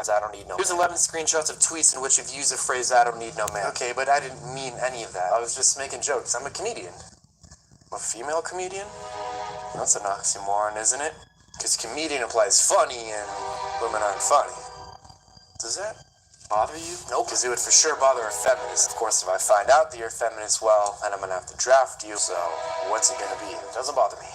guys, I don't need no man. Here's 11 screenshots of tweets in which you've used the phrase, I don't need no man. Okay, but I didn't mean any of that. I was just making jokes. I'm a comedian. I'm a female comedian? That's an oxymoron, isn't it? Because comedian implies funny and women aren't funny. Does that bother you? Nope, because it would for sure bother a feminist. Of course, if I find out that you're a feminist, well, then I'm going to have to draft you. So, what's it going to be? It doesn't bother me.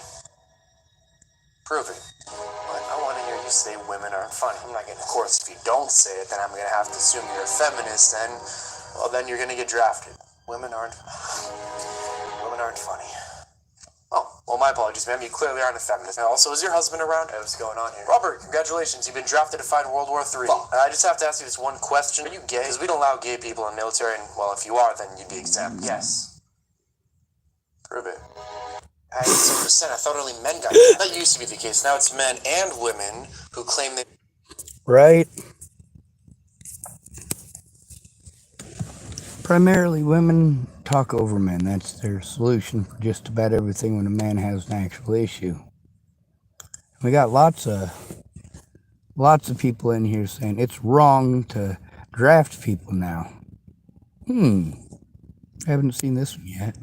Prove it. But I want to hear you say women aren't funny. I'm not going to. Of course, if you don't say it, then I'm going to have to assume you're a feminist, and, well, then you're going to get drafted. Women aren't funny. Oh, well, my apologies, ma'am. You clearly aren't a feminist. Now, also, is your husband around? Hey, what's going on here? Robert, congratulations. You've been drafted to fight in World War III. I just have to ask you this one question. Are you gay? Because we don't allow gay people in the military, and, well, if you are, then you'd be exempt. Yes. Prove it. I thought only men got it. That used to be the case. Now it's men and women who claim that... Right. Primarily, women talk over men. That's their solution for just about everything when a man has an actual issue. We got lots of people in here saying it's wrong to draft people now. I haven't seen this one yet.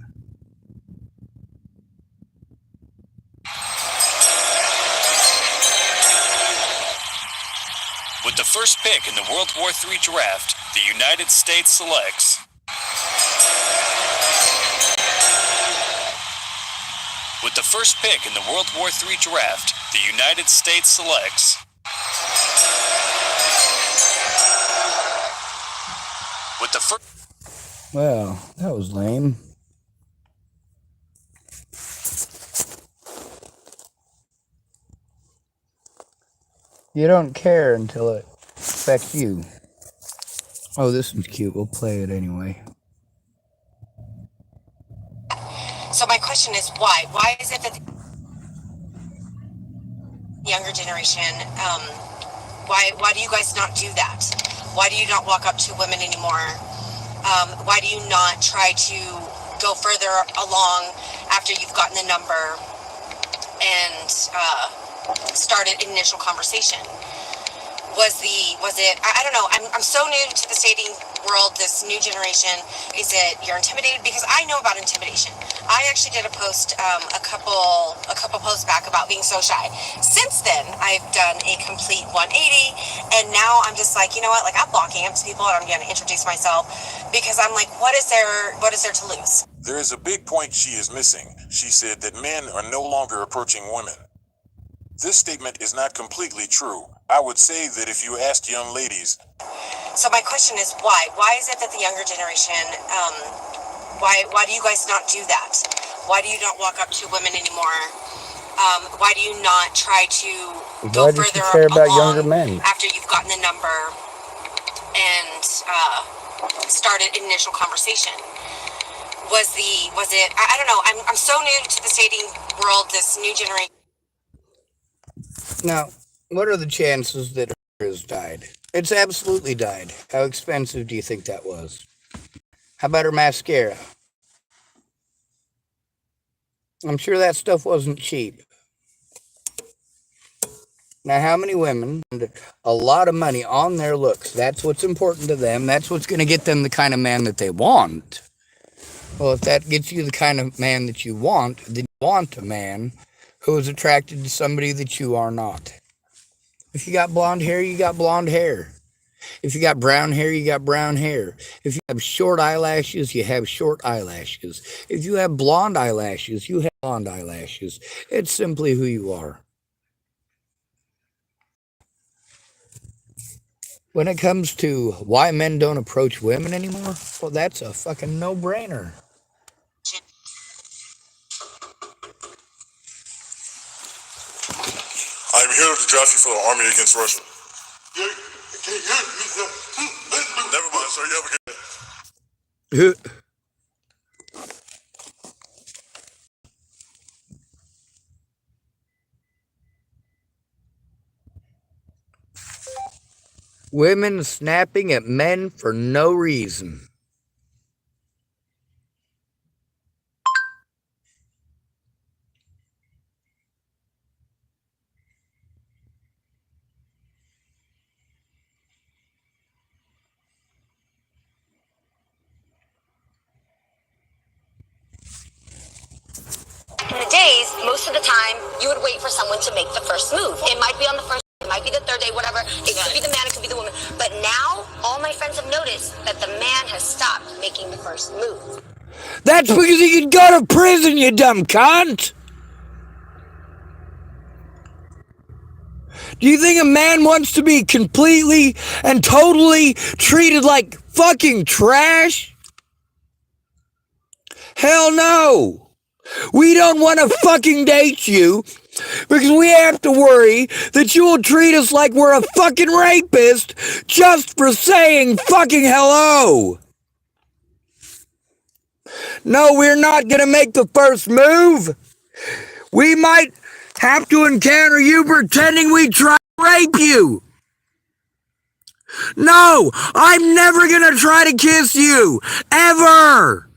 With the first pick in the World War III draft, the United States selects... With the first pick in the World War III draft, the United States selects... With the first... Well, that was lame. You don't care until it affects you. Oh, this one's cute. We'll play it anyway. So my question is why? Why is it that the younger generation, why do you guys not do that? Why do you not walk up to women anymore? Why do you not try to go further along after you've gotten the number and start an initial conversation? Was it, I don't know, I'm so new to the dating world, this new generation. Is it you're intimidated? Because I know about intimidation. I actually did a post a couple posts back about being so shy. Since then, I've done a complete 180, and now I'm just like, you know what, like I'm walking up to people and I'm going to introduce myself because I'm like, what is there to lose? There is a big point she is missing. She said that men are no longer approaching women. This statement is not completely true. I would say that if you asked young ladies... So my question is why? Why is it that the younger generation, why do you guys not do that? Why do you not walk up to women anymore? Why do you not try to go further care about along younger men? after you've gotten the number and start an initial conversation? Was it, I don't know, I'm so new to the dating world, this new generation. Now, what are the chances that hers died? It's absolutely died. How expensive do you think that was? How about her mascara? I'm sure that stuff wasn't cheap. Now, how many women spend a lot of money on their looks? That's what's important to them. That's what's going to get them the kind of man that they want. Well, if that gets you the kind of man that you want, then you want a man who is attracted to somebody that you are not. If you got blonde hair, you got blonde hair. If you got brown hair, you got brown hair. If you have short eyelashes, you have short eyelashes. If you have blonde eyelashes, you have blonde eyelashes. It's simply who you are. When it comes to why men don't approach women anymore, well, that's a fucking no-brainer. I'm here to draft you for the army against Russia. Never mind, sir. You have a good day. Women snapping at men for no reason. most of the time, you would wait for someone to make the first move. It might be on the first, it might be the third day, whatever. It could be the man, it could be the woman. But now, all my friends have noticed that the man has stopped making the first move. That's because he could go to prison, you dumb cunt. Do you think a man wants to be completely and totally treated like fucking trash? Hell no. We don't want to fucking date you because we have to worry that you will treat us like we're a fucking rapist just for saying fucking hello. No, we're not going to make the first move. We might have to encounter you pretending we try to rape you. No, I'm never going to try to kiss you. Ever.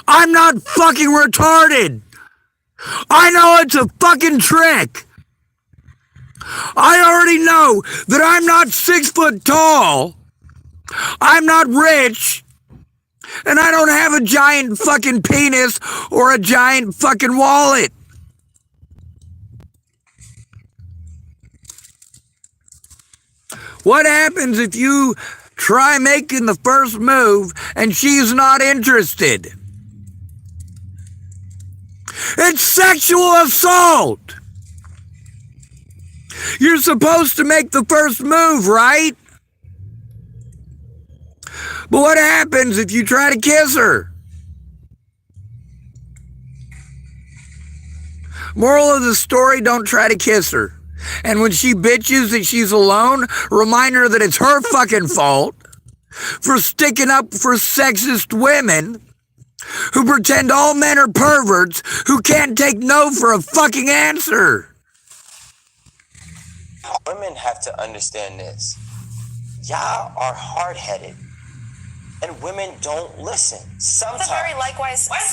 I'm not fucking retarded. I know it's a fucking trick. I already know that I'm not 6 foot tall. I'm not rich. And I don't have a giant fucking penis or a giant fucking wallet. What happens if you try making the first move and she's not interested? It's sexual assault. You're supposed to make the first move, right? But what happens if you try to kiss her? Moral of the story, don't try to kiss her. And when she bitches that she's alone, remind her that it's her fucking fault for sticking up for sexist women who pretend all men are perverts who can't take no for a fucking answer. Women have to understand this. Y'all are hard-headed. And women don't listen. Sometimes. That's a very likewise statement. Coming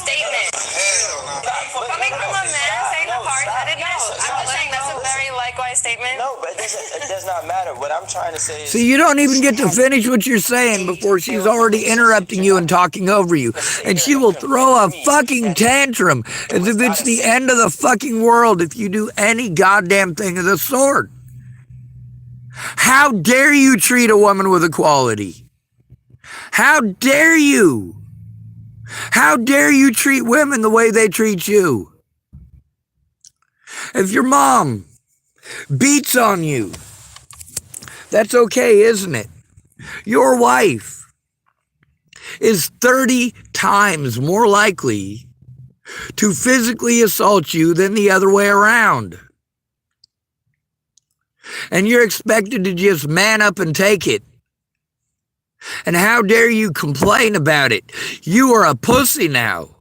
from a man saying the hard-headedness, I'm just saying that's a very likewise statement. No, but it does not matter. What I'm trying to say is... See, you don't even get to finish what you're saying before she's already interrupting you and talking over you. And she will throw a fucking tantrum as if it's the end of the fucking world if you do any goddamn thing of the sort. How dare you treat a woman with equality? How dare you? How dare you treat women the way they treat you? If your mom beats on you, that's okay, isn't it? Your wife is 30 times more likely to physically assault you than the other way around. And you're expected to just man up and take it. And how dare you complain about it? You are a pussy now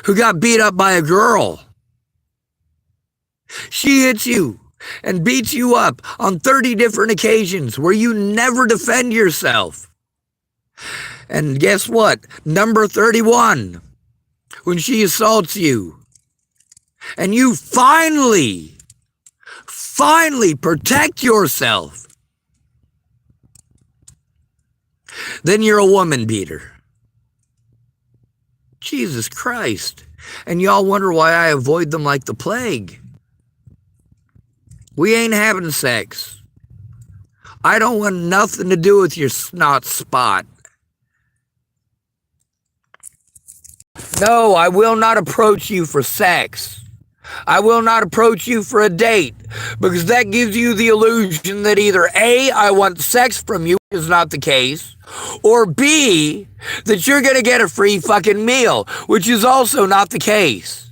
who got beat up by a girl. She hits you and beats you up on 30 different occasions where you never defend yourself. And guess what? Number 31, when she assaults you and you finally protect yourself, then you're a woman beater. Jesus Christ. And y'all wonder why I avoid them like the plague. We ain't having sex. I don't want nothing to do with your snot spot. No, I will not approach you for sex. I will not approach you for a date, because that gives you the illusion that either A, I want sex from you, which is not the case, or B, that you're going to get a free fucking meal, which is also not the case.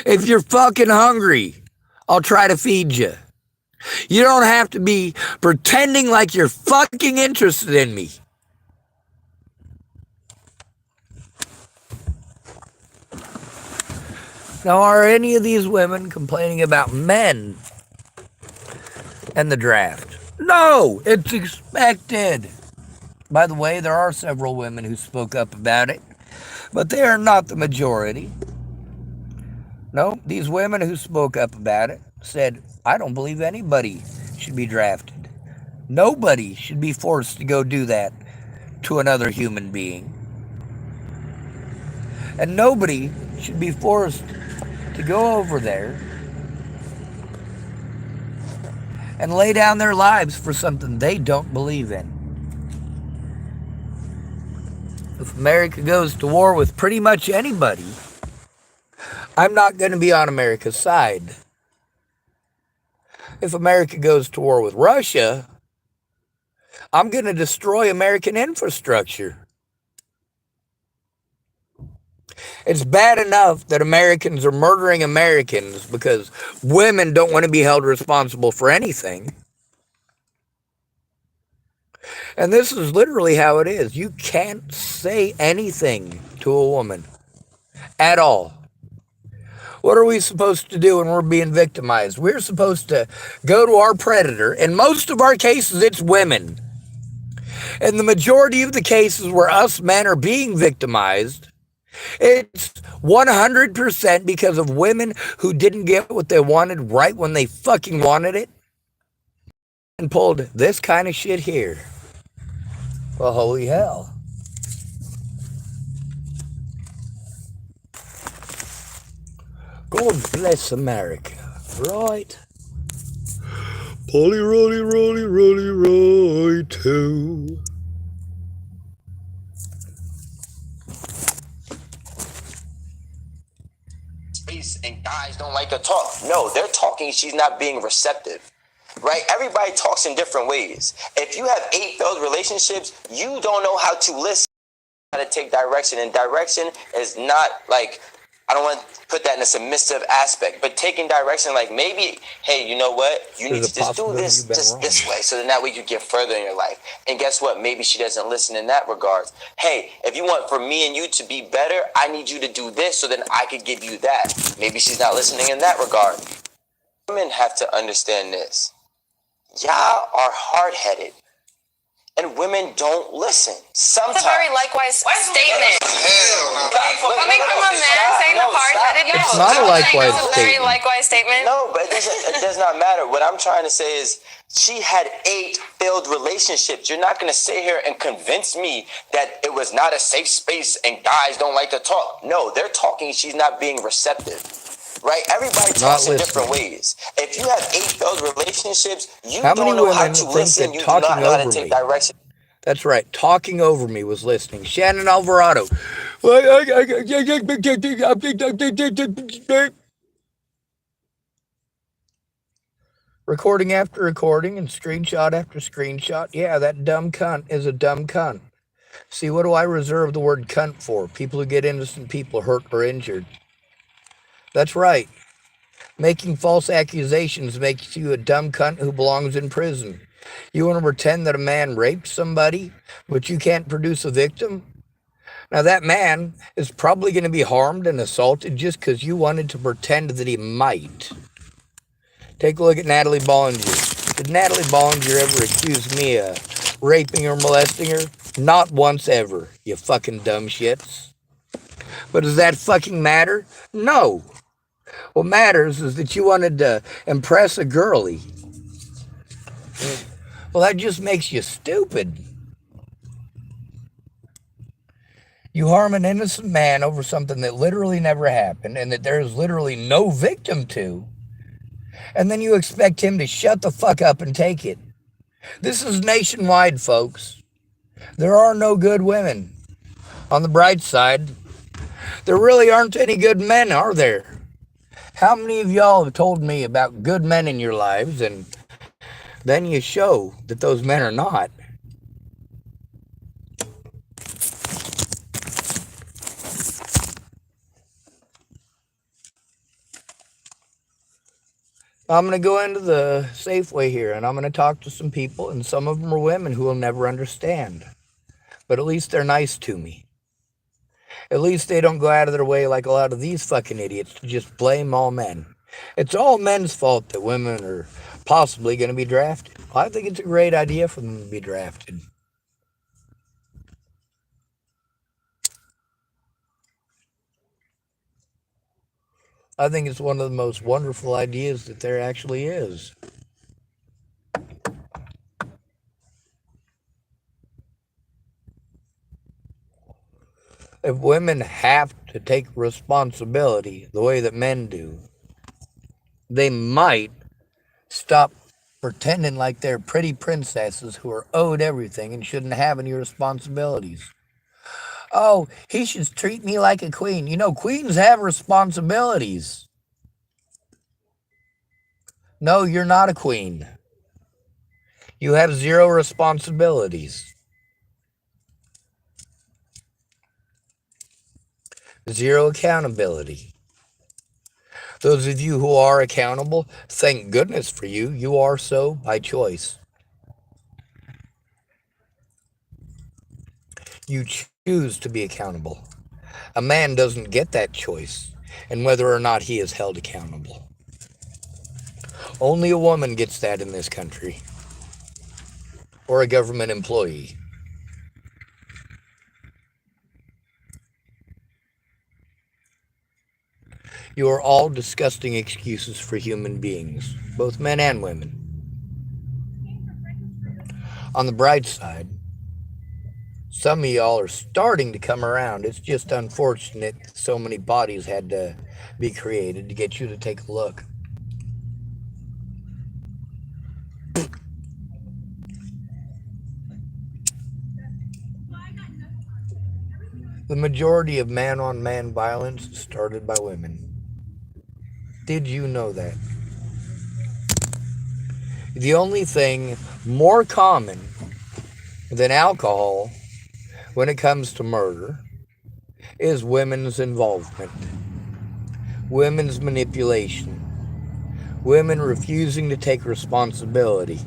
If you're fucking hungry, I'll try to feed you. You don't have to be pretending like you're fucking interested in me. Now, are any of these women complaining about men and the draft? No, it's expected. By the way, there are several women who spoke up about it, but they are not the majority. No, these women who spoke up about it said, I don't believe anybody should be drafted. Nobody should be forced to go do that to another human being. And nobody should be forced to go over there and lay down their lives for something they don't believe in. If America goes to war with pretty much anybody, I'm not going to be on America's side. If America goes to war with Russia, I'm going to destroy American infrastructure. It's bad enough that Americans are murdering Americans because women don't want to be held responsible for anything. And this is literally how it is. You can't say anything to a woman at all. What are we supposed to do when we're being victimized? We're supposed to go to our predator. In most of our cases, it's women. In the majority of the cases where us men are being victimized, it's 100% because of women who didn't get what they wanted right when they fucking wanted it and pulled this kind of shit here. Well, holy hell. God bless America, right? Polly, rolly, rolly, rolly, right too. Space and guys don't like to talk. No, they're talking, she's not being receptive. Right? Everybody talks in different ways. If you have 8 failed relationships, you don't know how to listen, how to take direction. And direction is not like, I don't want to put that in a submissive aspect, but taking direction like maybe, hey, you know what? You need to just do this just this way so then that way you get further in your life. And guess what? Maybe she doesn't listen in that regard. Hey, if you want for me and you to be better, I need you to do this so then I could give you that. Maybe she's not listening in that regard. Women have to understand this. Y'all are hard-headed, and women don't listen. Sometimes. It's a very likewise statement. Coming from a man saying the hard-headed, no. It's not a likewise It's a very statement. likewise statement. No, but it does not matter. What I'm trying to say is she had 8 failed relationships. You're not going to sit here and convince me that it was not a safe space and guys don't like to talk. No, they're talking. She's not being receptive. Right? Everybody talks in different ways. If you have 8 failed relationships, you don't know how to listen. You do not know how to take direction. That's right. Talking over me was listening. Shannon Alvarado. Recording after recording and screenshot after screenshot. Yeah, that dumb cunt is a dumb cunt. See, what do I reserve the word cunt for? People who get innocent people hurt or injured. That's right. Making false accusations makes you a dumb cunt who belongs in prison. You want to pretend that a man raped somebody, but you can't produce a victim? Now that man is probably going to be harmed and assaulted just because you wanted to pretend that he might. Take a look at Natalie Bollinger. Did Natalie Bollinger ever accuse me of raping or molesting her? Not once ever, you fucking dumb shits. But does that fucking matter? No. What matters is that you wanted to impress a girlie. Well, that just makes you stupid. You harm an innocent man over something that literally never happened and that there is literally no victim to, and then you expect him to shut the fuck up and take it. This is nationwide, folks. There are no good women. On the bright side, there really aren't any good men, are there? How many of y'all have told me about good men in your lives, and then you show that those men are not? I'm going to go into the Safeway here, and I'm going to talk to some people, and some of them are women who will never understand. But at least they're nice to me. At least they don't go out of their way like a lot of these fucking idiots to just blame all men. It's all men's fault that women are possibly going to be drafted. I think it's a great idea for them to be drafted. I think it's one of the most wonderful ideas that there actually is. If women have to take responsibility the way that men do, they might stop pretending like they're pretty princesses who are owed everything and shouldn't have any responsibilities. Oh, he should treat me like a queen. You know, queens have responsibilities. No, you're not a queen. You have zero responsibilities. Zero accountability. Those of you who are accountable, thank goodness for you. You are so by choice. You choose to be accountable. A man doesn't get that choice in whether or not he is held accountable. Only a woman gets that in this country, or a government employee. You are all disgusting excuses for human beings, both men and women. On the bright side, some of y'all are starting to come around. It's just unfortunate so many bodies had to be created to get you to take a look. The majority of man-on-man violence started by women. Did you know that? The only thing more common than alcohol when it comes to murder is women's involvement, women's manipulation, women refusing to take responsibility.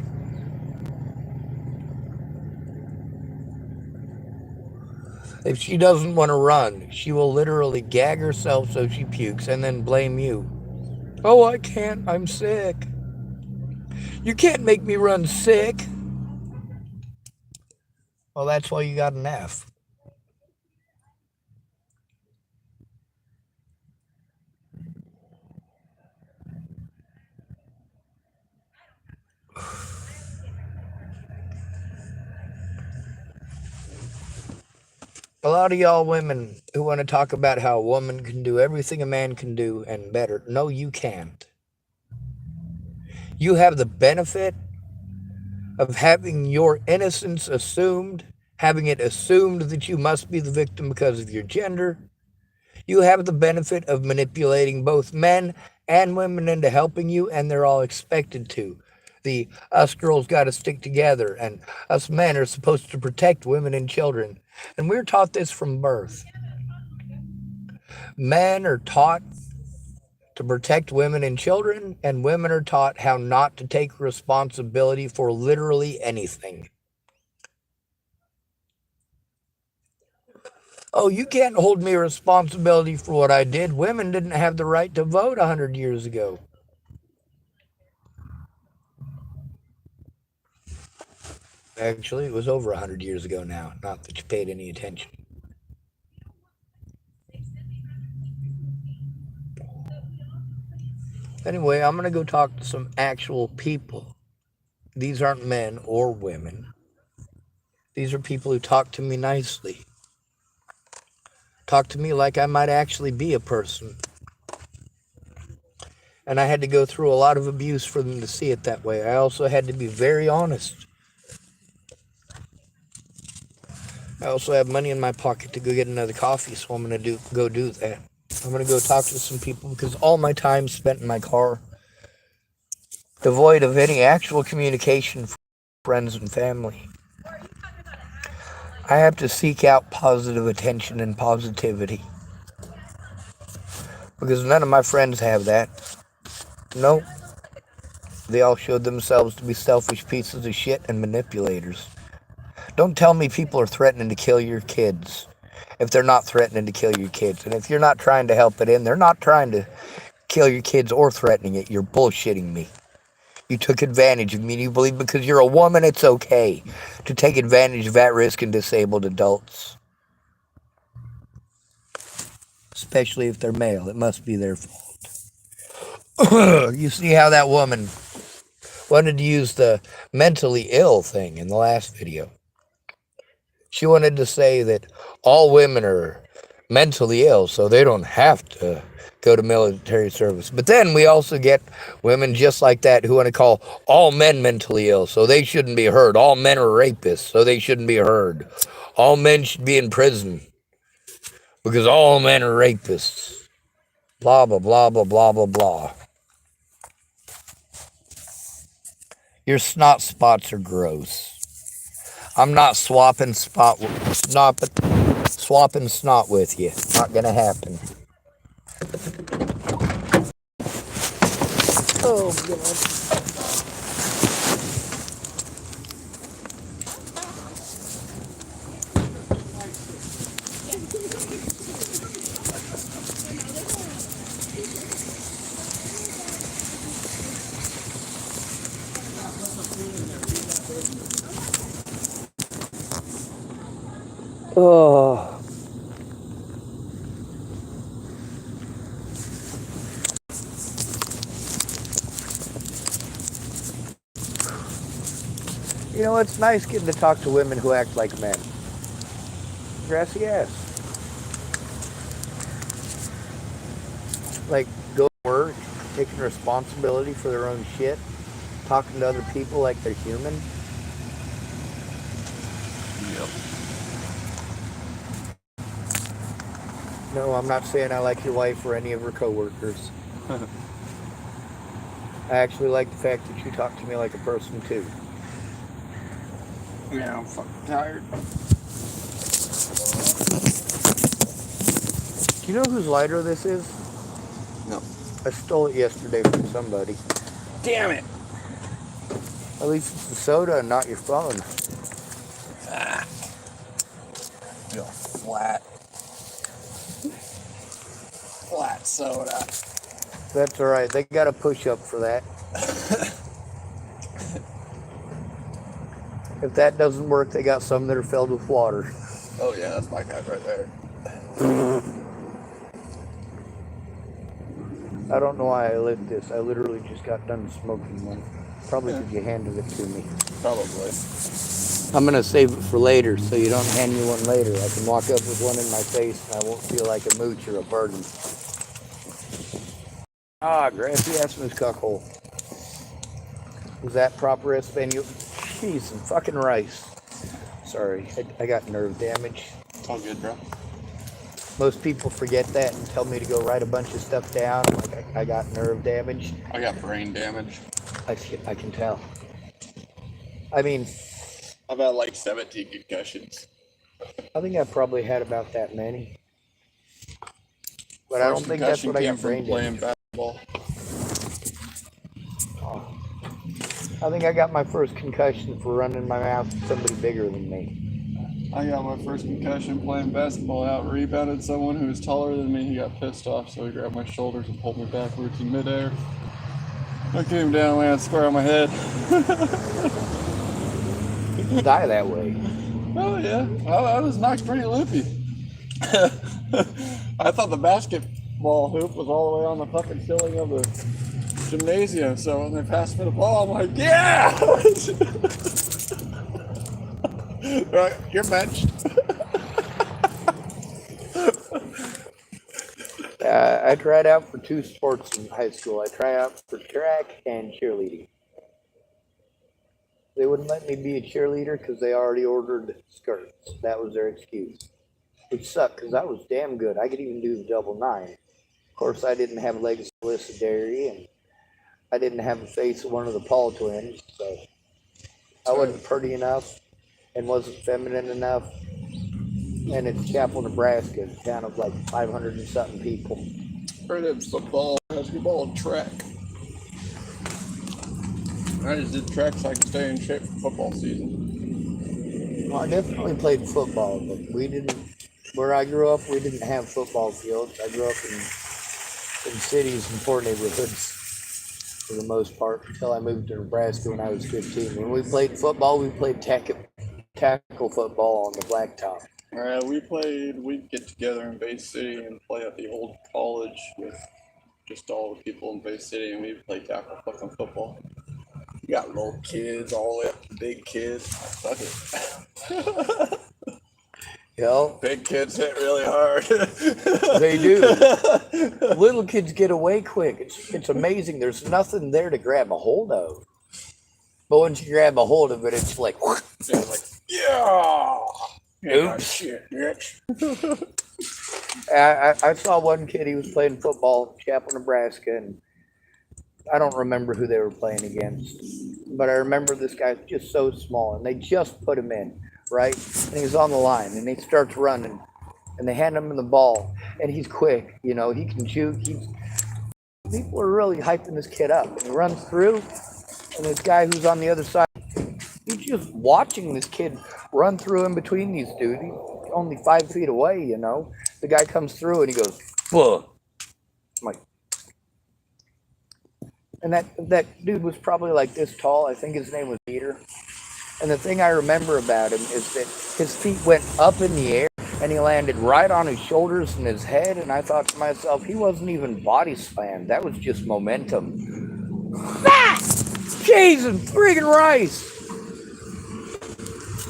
If she doesn't want to run, she will literally gag herself so she pukes and then blame you. Oh, I can't, I'm sick. You can't make me run sick. Well, that's why you got an F. A lot of y'all women who want to talk about how a woman can do everything a man can do and better. No, you can't. You have the benefit of having your innocence assumed, having it assumed that you must be the victim because of your gender. You have the benefit of manipulating both men and women into helping you, and they're all expected to. The us girls got to stick together, and us men are supposed to protect women and children. And we're taught this from birth. Men are taught to protect women and children, and women are taught how not to take responsibility for literally anything. Oh, you can't hold me responsibility for what I did. Women didn't have the right to vote 100 years ago. Actually, it was over 100 years ago now, not that you paid any attention. Anyway, I'm going to go talk to some actual people. These aren't men or women. These are people who talk to me nicely. Talk to me like I might actually be a person. And I had to go through a lot of abuse for them to see it that way. I also had to be very honest. I also have money in my pocket to go get another coffee, so I'm going to go do that. I'm going to go talk to some people because all my time spent in my car, devoid of any actual communication from friends and family. I have to seek out positive attention and positivity because none of my friends have that. Nope. They all showed themselves to be selfish pieces of shit and manipulators. Don't tell me people are threatening to kill your kids if they're not threatening to kill your kids. And if you're not trying to help it in, they're not trying to kill your kids or threatening it. You're bullshitting me. You took advantage of me, and you believe because you're a woman it's okay to take advantage of at-risk and disabled adults. Especially if they're male. It must be their fault. You see how that woman wanted to use the mentally ill thing in the last video. She wanted to say that all women are mentally ill, so they don't have to go to military service. But then we also get women just like that who want to call all men mentally ill, so they shouldn't be heard. All men are rapists, so they shouldn't be heard. All men should be in prison because all men are rapists. Blah, blah, blah, blah, blah, blah, blah. Your snot spots are gross. I'm not swapping snot with you. Not gonna happen. Oh God. Oh. You know, it's nice getting to talk to women who act like men. Grassy ass. Like, go to work, taking responsibility for their own shit, talking to other people like they're human. Yep. No, I'm not saying I like your wife or any of her coworkers. I actually like the fact that you talk to me like a person too. Yeah, I'm fucking tired. Do you know whose lighter this is? No. I stole it yesterday from somebody. Damn it! At least it's the soda and not your phone. Ah. Feel flat. Flat soda. That's alright. They got a push-up for that. If that doesn't work, they got some that are filled with water. Oh yeah, that's my guy right there. I don't know why I lit this. I literally just got done smoking one. Probably because you handed it to me. Probably. I'm going to save it for later so you don't hand me one later. I can walk up with one in my face and I won't feel like a mooch or a burden. Ah, grassy ass moose cockhole. Was that proper Espanol? Jeez, some fucking rice. Sorry, I got nerve damage. It's all good, bro. Most people forget that and tell me to go write a bunch of stuff down. Like I got nerve damage. I got brain damage. I can tell. I mean, I've had like 17 concussions. I think I probably had about that many. But I don't think that's what I got brain damage. Playing basketball. I think I got my first concussion for running my mouth at somebody bigger than me. I got my first concussion playing basketball. Out rebounded someone who was taller than me. He got pissed off, so he grabbed my shoulders and pulled me backwards in midair. I came down, landed square on my head. People die that way. Oh yeah, I was knocked pretty loopy. I thought the basketball hoop was all the way on the fucking ceiling of the gymnasium, so when they passed me the ball, I'm like, yeah! Right, you're benched. I tried out for 2 sports in high school. I tried out for track and cheerleading. They wouldn't let me be a cheerleader because they already ordered skirts. That was their excuse. Which sucked because I was damn good. I could even do the double 9. Of course, I didn't have legs of Alyssa Dairy, and I didn't have the face of one of the Paul twins, so I wasn't pretty enough and wasn't feminine enough. And it's Chapel, Nebraska, a town of like 500 and something people. I did football, basketball, and track. I just did track so I could stay in shape for football season. Well, I definitely played football, but we didn't, where I grew up, we didn't have football fields. I grew up in cities and poor neighborhoods for the most part until I moved to Nebraska when I was 15. When we played football, we played tackle football on the blacktop. We'd get together in Bay City and play at the old college with just all the people in Bay City, and we'd play tackle fucking football. You got little kids all the way up to big kids. Fuck it. Hell, Big kids hit really hard. they do. Little kids get away quick. It's amazing. There's nothing there to grab a hold of. But once you grab a hold of it, it's like, It's like, yeah. Oops. Shit, bitch. I saw one kid, he was playing football, Chapel, Nebraska, and I don't remember who they were playing against, but I remember this guy's just so small, and they just put him in, right? And he was on the line, and he starts running, and they hand him the ball, and he's quick, you know, he can shoot. People are really hyping this kid up, and he runs through, and this guy who's on the other side, he's just watching this kid run through in between these dudes. He's only 5 feet away, you know. The guy comes through, and he goes, "Buh." I'm like, and that dude was probably like this tall. I think his name was Peter. And the thing I remember about him is that his feet went up in the air and he landed right on his shoulders and his head. And I thought to myself, he wasn't even body slammed. That was just momentum. Ah! Cheese and friggin' rice.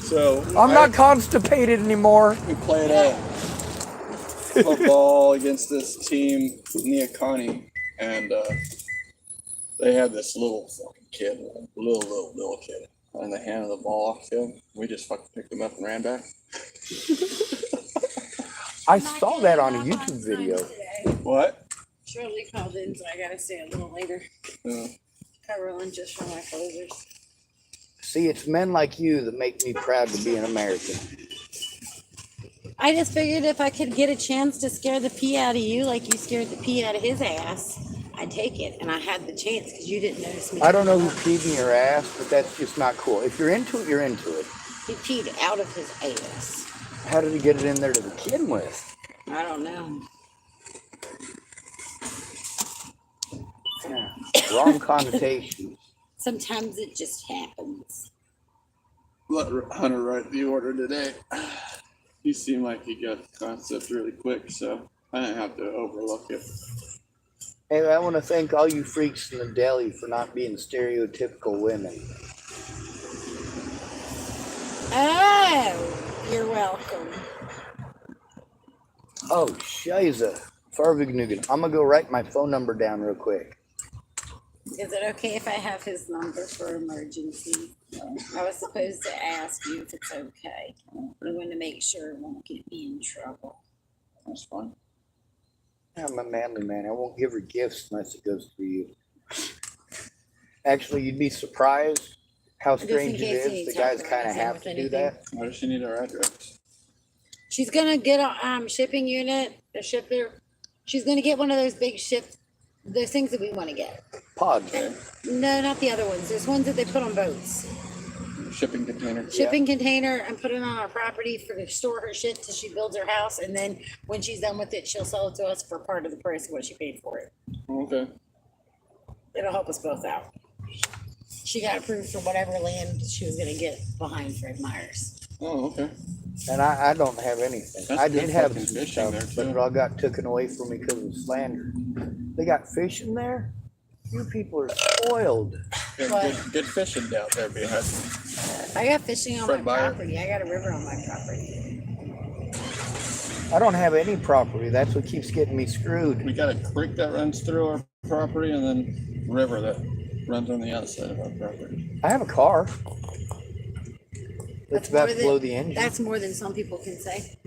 So I'm not constipated anymore. We played football against this team, Neocani, and they had this little fucking kid, little kid, and they handed the ball off to him. We just fucking picked him up and ran back. I saw that on a YouTube video. What? Shirley called in, so I gotta stay a little later. Cover lunches for my closers. See, it's men like you that make me proud to be an American. I just figured if I could get a chance to scare the pee out of you like you scared the pee out of his ass, I'd take it. And I had the chance because you didn't notice me. I don't know who peed in your ass, but that's just not cool. If you're into it, you're into it. He peed out of his ass. How did he get it in there to begin with? I don't know. Yeah. Wrong connotations. Sometimes it just happens. Let Hunter write the order today. He seemed like he got the concept really quick, so I didn't have to overlook it. Hey, I want to thank all you freaks in the deli for not being stereotypical women. Oh, you're welcome. Oh, shiza. Farvignugan. I'm going to go write my phone number down real quick. Is it okay if I have his number for emergency? I was supposed to ask you if it's okay. I want to make sure it won't get me in trouble. That's fine. I'm a manly man. I won't give her gifts unless it goes through you. Actually, you'd be surprised how strange it is. The guys kind of have to do that. Why does she need our address? She's gonna get a shipping unit, a shipper. She's gonna get one of those big those things that we want to get. Pods. No, not the other ones. There's ones that they put on boats. Shipping container. Shipping container and put it on our property to store her shit till she builds her house, and then when she's done with it, she'll sell it to us for part of the price of what she paid for it. Okay. It'll help us both out. She got approved for whatever land she was gonna get behind Fred Myers. Oh, okay. And I don't have anything. That's I did good have fucking some fishing stuff, there, but too. it all got taken away from me because of slander. They got fish in there? You people are spoiled. Good fishing out there behind. I got fishing on Fred my Meyer? property. I got a river on my property. I don't have any property. That's what keeps getting me screwed. We got a creek that runs through our property and then a river that runs on the outside of our property. I have a car. It's about to blow the engine. That's more than some people can say.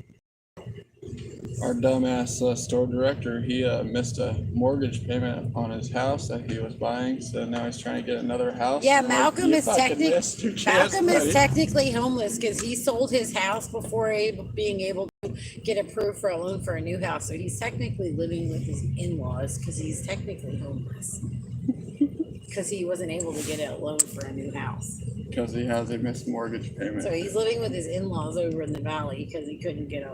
Our dumbass store director, he missed a mortgage payment on his house that he was buying, so now he's trying to get another house. Yeah, I'm like, Malcolm "You is fucking missed your chance, buddy." technically homeless because he sold his house before being able to get approved for a loan for a new house. So he's technically living with his in-laws because he's technically homeless because he wasn't able to get a loan for a new house. Because he has a missed mortgage payment. So he's living with his in-laws over in the valley because he couldn't get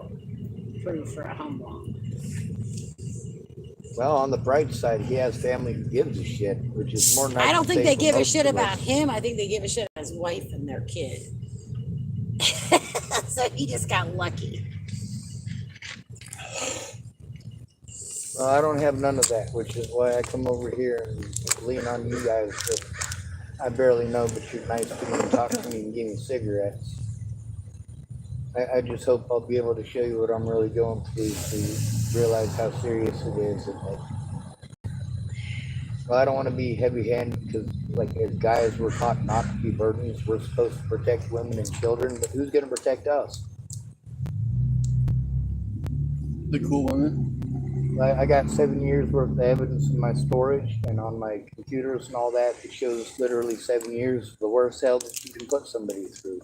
approved for a home loan. Well, on the bright side, he has family who gives a shit, which is more nice. I don't to think say they for give a most shit of us. about him. I think they give a shit about his wife and their kid. So he just got lucky. Well, I don't have none of that, which is why I come over here and lean on you guys. That I barely know, but you're nice to me and talk to me and give me cigarettes. I just hope I'll be able to show you what I'm really going through to realize how serious it is. And well, I don't want to be heavy-handed because, like, as guys, we're taught not to be burdens. We're supposed to protect women and children, but who's going to protect us? The cool women. I got 7 years worth of evidence in my storage and on my computers and all that. It shows literally 7 years of the worst hell that you can put somebody through.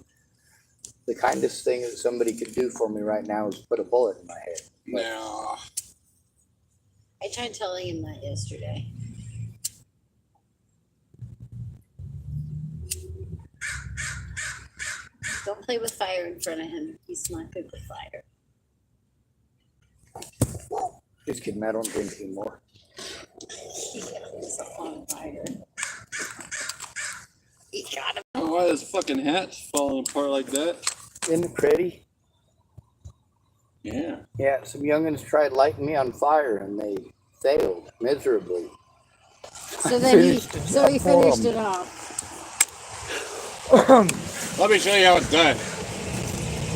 The kindest thing that somebody could do for me right now is put a bullet in my head. No. I tried telling him that yesterday. Don't play with fire in front of him. He's not good with fire. Just kidding, I don't drink anymore. He's on fire. He shot him. Oh, why is fucking hat's falling apart like that? Isn't it pretty? Yeah. Yeah, some youngins tried lighting me on fire and they failed miserably. So then he finished it off. Let me show you how it's done.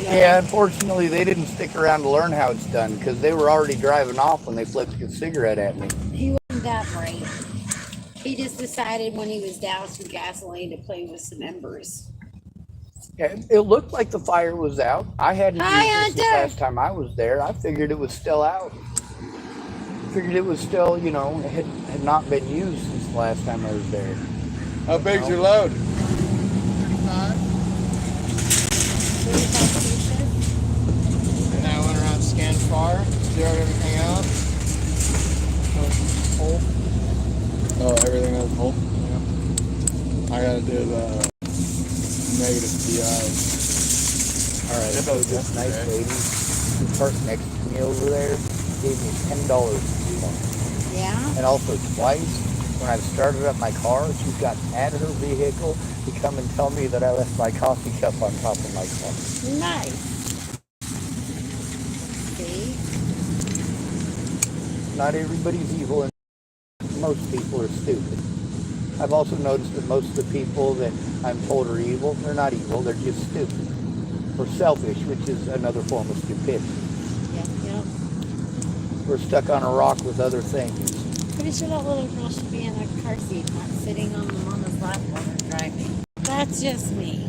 Yeah, unfortunately, they didn't stick around to learn how it's done because they were already driving off when they flipped a cigarette at me. He wasn't that bright. He just decided when he was doused with gasoline to play with some embers. Yeah, it looked like the fire was out. I hadn't Hi, used this the Hunter. last time I was there. I figured it was still out. Figured it was still, you know, had not been used since the last time I was there. How big's your load? And I went around, scanned far, zeroed everything out. Oh, everything was whole? Yeah. I gotta do the negative PI. Alright, so this nice lady who parked next to me over there gave me $10 to do that. Yeah? And also twice, when I've started up my car, she's got at her vehicle to come and tell me that I left my coffee cup on top of my car. Nice. See? Not everybody's evil, and most people are stupid. I've also noticed that most of the people that I'm told are evil, they're not evil, they're just stupid. Or selfish, which is another form of stupidity. Yeah. We're stuck on a rock with other things. Pretty sure that little girl should be in a car seat, not sitting on the mama's lap while they're driving. That's just me.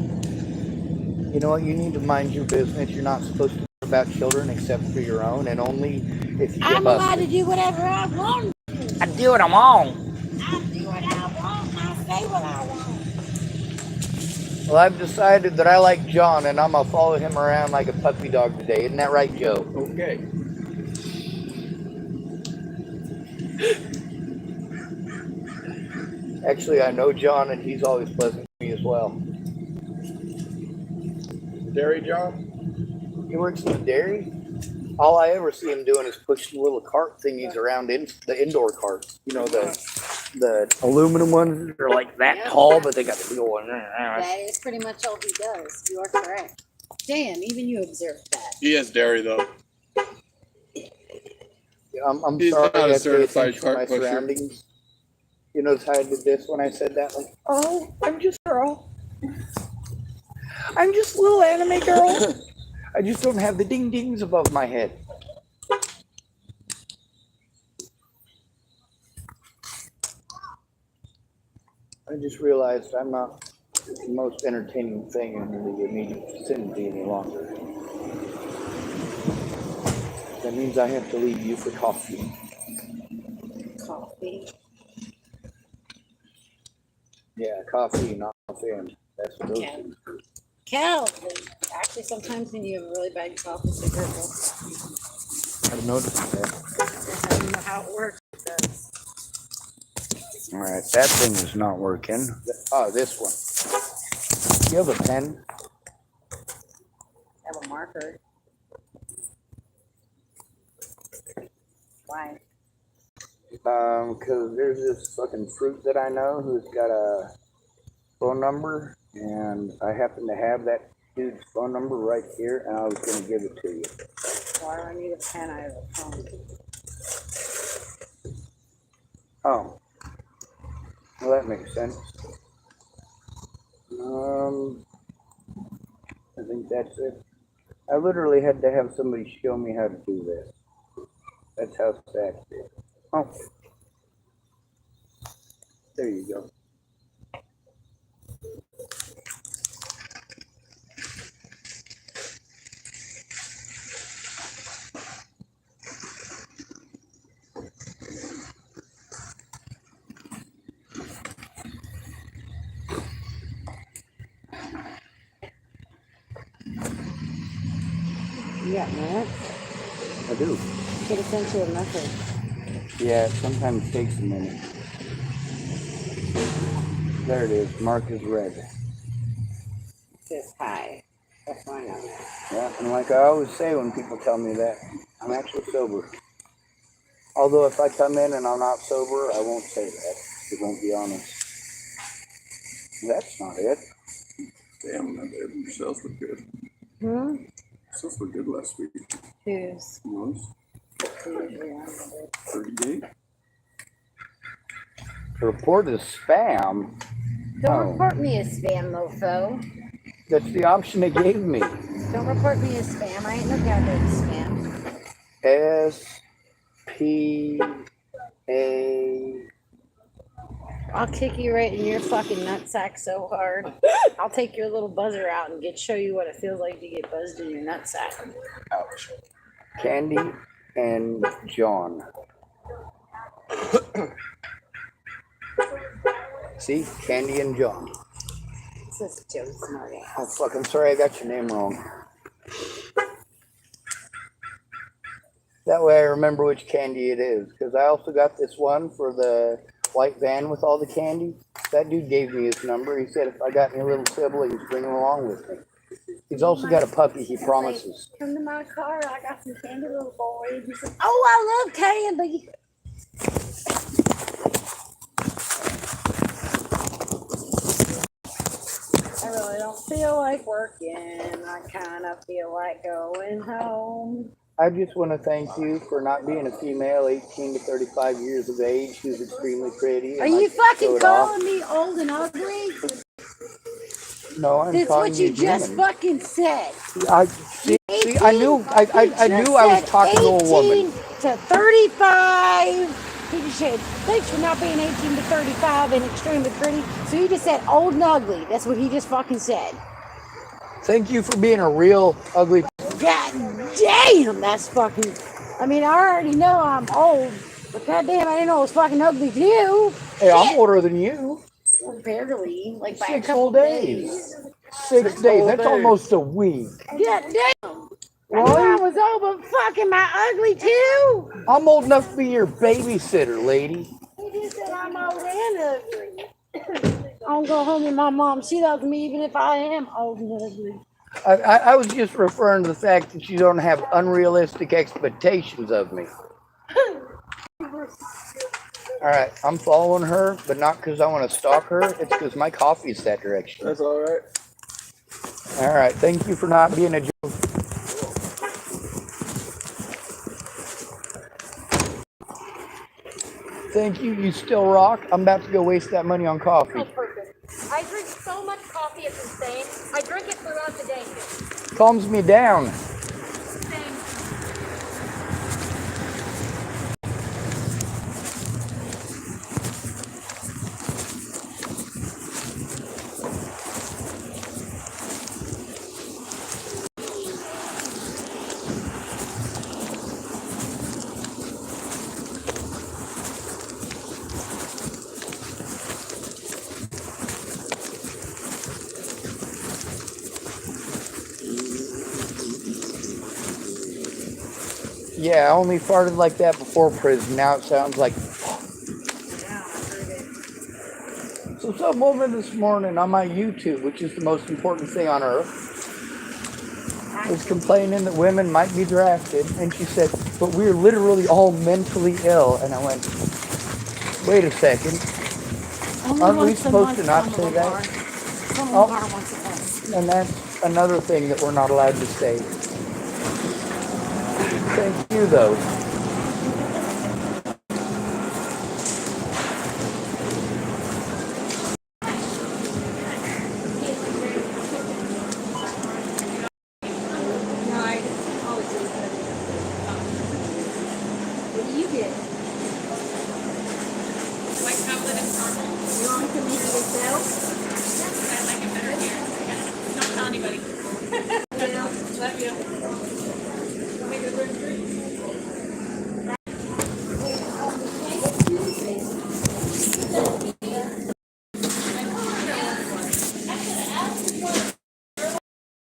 You know what? You need to mind your business. You're not supposed to care about children except for your own, and only if you get I'm allowed busted. to do whatever I want. I do what I want. I do what I want. I say what I want. Well, I've decided that I like John, and I'm gonna follow him around like a puppy dog today. Isn't that right, Joe? Okay. Actually, I know John, and he's always pleasant to me as well. Dairy John? He works in the dairy. All I ever see him doing is pushing little cart thingies around in the indoor carts. You know, the aluminum ones that are like that tall, but they got the big one. That is pretty much all he does. You are correct. Damn, even you observed that. He has dairy though. I'm He's sorry, not a I have to certified attention to my cart pusher. surroundings. You notice how I did this when I said that? Like, oh, I'm just a girl. I'm just a little anime girl. I just don't have the ding dings above my head. I just realized I'm not the most entertaining thing in the immediate vicinity any longer. That means I have to leave you for coffee. Coffee. Yeah, coffee, not coffee. That's what those Okay. things do. Cal, actually, sometimes when you have really bad cough, it's a purple. I've noticed that. I don't know how it works. It does. All right, that thing is not working. Oh, this one. Do you have a pen? I have a marker. Why? Because there's this fucking fruit that I know who's got a phone number, and I happen to have that dude's phone number right here, and I was going to give it to you. Why do I need a pen? I have a phone. Oh. Well, that makes sense. I think that's it. I literally had to have somebody show me how to do this. That's how sad it is. Oh. There you go. You got minutes? I do. Should have sent you a message. Yeah, it sometimes takes a minute. There it is. Mark is red. It says hi. That's fine on that. Yeah, and like I always say when people tell me that, I'm actually sober. Although if I come in and I'm not sober, I won't say that. It won't be honest. That's not it. Damn, that sales look good. Hmm? Sales look good last week. Who's? Yours? 38. Report as spam. Don't Oh. report me as spam, mofo. That's the option they gave me. Don't report me as spam. I ain't no goddamn spam. S-P-A. I'll kick you right in your fucking nutsack so hard. I'll take your little buzzer out and show you what it feels like to get buzzed in your nutsack. Ouch. Candy and John. See? Candy and John. This is Joe Smarty. Oh, fuck. I'm sorry I got your name wrong. That way I remember which candy it is. Because I also got this one for the white van with all the candy. That dude gave me his number. He said if I got any little siblings, bring them along with me. He's also got a puppy, he promises. Come to my car. I got some candy, little boy. He said, oh, I love candy. I really don't feel like working. I kind of feel like going home. I just want to thank you for not being a female 18 to 35 years of age who's extremely pretty. Are you fucking calling me old and ugly? No, I'm That's calling what you just human. fucking said. I knew I was talking to a woman. 18 to 35. He said, thanks for not being 18 to 35 and extremely pretty. So he just said old and ugly. That's what he just fucking said. Thank you for being a real ugly. God damn, that's fucking. I mean, I already know I'm old, but goddamn, I didn't know it was fucking ugly too. Hey, I'm older than you. Well, barely, like by 6 a couple whole days. 6 days. That's almost a week. God damn. I knew I was old, but fucking my ugly too. I'm old enough to be your babysitter, lady. He just said I'm old and ugly. I'll go home with my mom. She loves me even if I am old and ugly. I was just referring to the fact that you don't have unrealistic expectations of me. All right, I'm following her, but not because I want to stalk her. It's because my coffee's that direction. That's all right. All right, thank you for not being a joke. Thank you, you still rock. I'm about to go waste that money on coffee. Oh, perfect. I drink so much coffee, it's insane. I drink it throughout the day. Calms me down. Same. Yeah, I only farted like that before prison. Now it sounds like. So some woman this morning on my YouTube, which is the most important thing on earth, was complaining that women might be drafted, and she said, but we're literally all mentally ill. And I went, wait a second. Aren't we supposed to not say that? Oh, and that's another thing that we're not allowed to say. Thank you, though. No, I kid. Like chocolate and caramel. You want some to yourself?